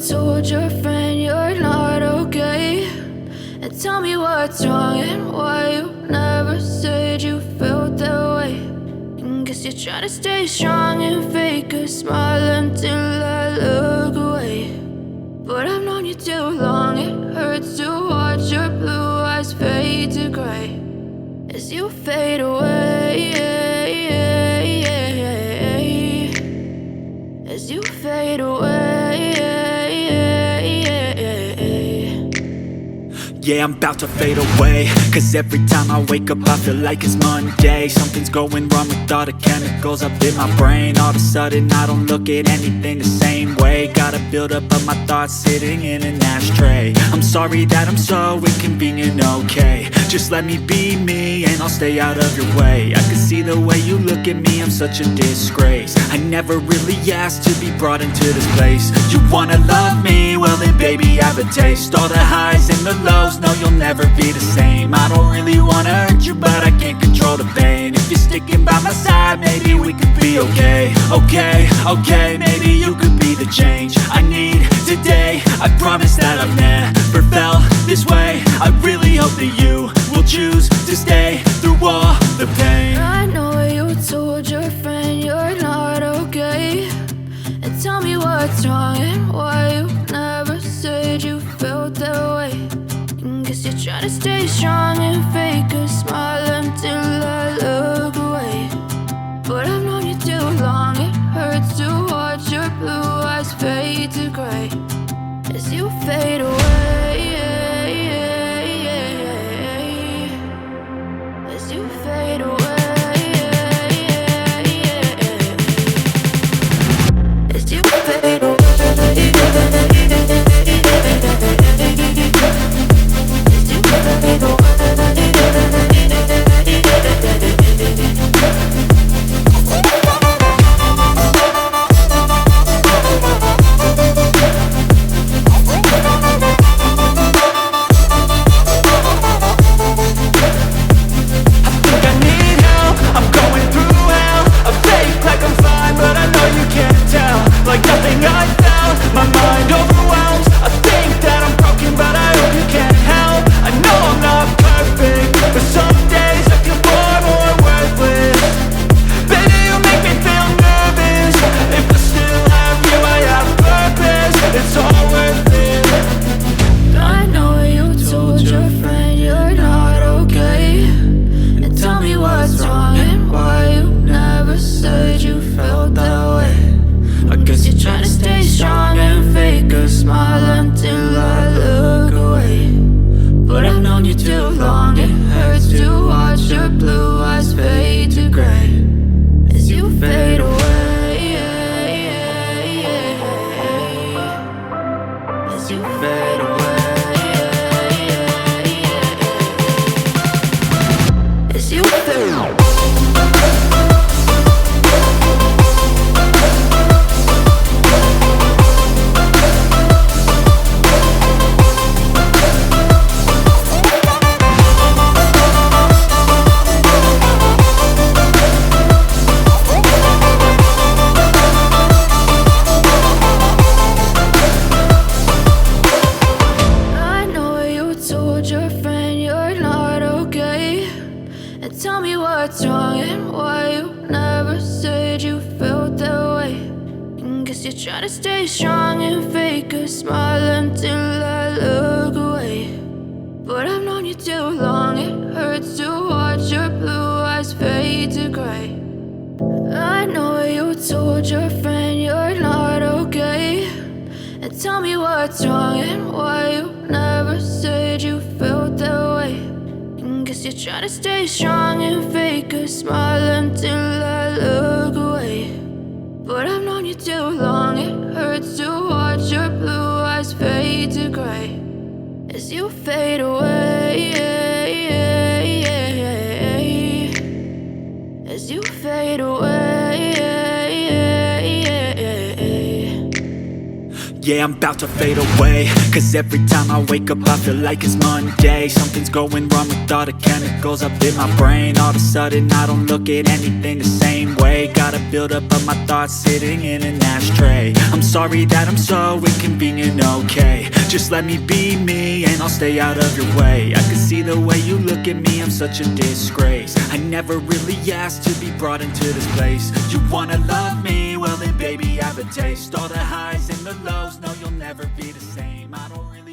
told your friend you're not okay, and tell me what's wrong and why you never said you felt that way. And guess you're trying to stay strong and fake a smile until I look away. But I've known you too long, it hurts to watch your blue eyes fade to gray as you fade away, as you fade away. Yeah, I'm about to fade away, cause every time I wake up I feel like it's Monday. Something's going wrong with all the chemicals up in my brain. All of a sudden I don't look at anything the same way. Gotta build up of my thoughts sitting in an ashtray. I'm sorry that I'm so inconvenient, okay. Just let me be me and I'll stay out of your way. I can see the way you look at me, I'm such a disgrace. I never really asked to be brought into this place. You wanna love me? Well then baby have a taste. All the highs and the lows, no you'll never be the same. I don't really wanna hurt you but I can't control the pain. If you're sticking by my side maybe we could be okay. Okay, maybe you could be the change I need today. I promise that I've never felt this way. I really hope that you will choose to stay through all the pain. I know you told your friend you're not okay, and tell me what's wrong and why you never said you felt that way. And guess you're trying to stay strong and fake a smile until I look away. But I've known you too long, it hurts to watch your blue eyes fade to gray as you fade away, as you fade away, as you fade away. Tell me what's wrong and why you never said you felt that way. And guess you're trying to stay strong and fake a smile until I look away. But I've known you too long, it hurts to watch your blue eyes fade to gray. I know you told your friend you're not okay, and tell me what's wrong and why you never said you felt that way. Guess you're trying to stay strong and fake a smile until I look away. But I've known you too long, it hurts to watch your blue eyes fade to gray as you fade away, as you fade away. Yeah, I'm about to fade away, cause every time I wake up I feel like it's Monday. Something's going wrong with all the chemicals up in my brain. All of a sudden I don't look at anything the same way. Gotta build up of my thoughts sitting in an ashtray. I'm sorry that I'm so inconvenient, okay. Just let me be me and I'll stay out of your way. I can see the way you look at me, I'm such a disgrace. I never really asked to be brought into this place. You wanna love me? Well then baby, have a taste. All the highs and the lows, no, you'll never be the same. I don't really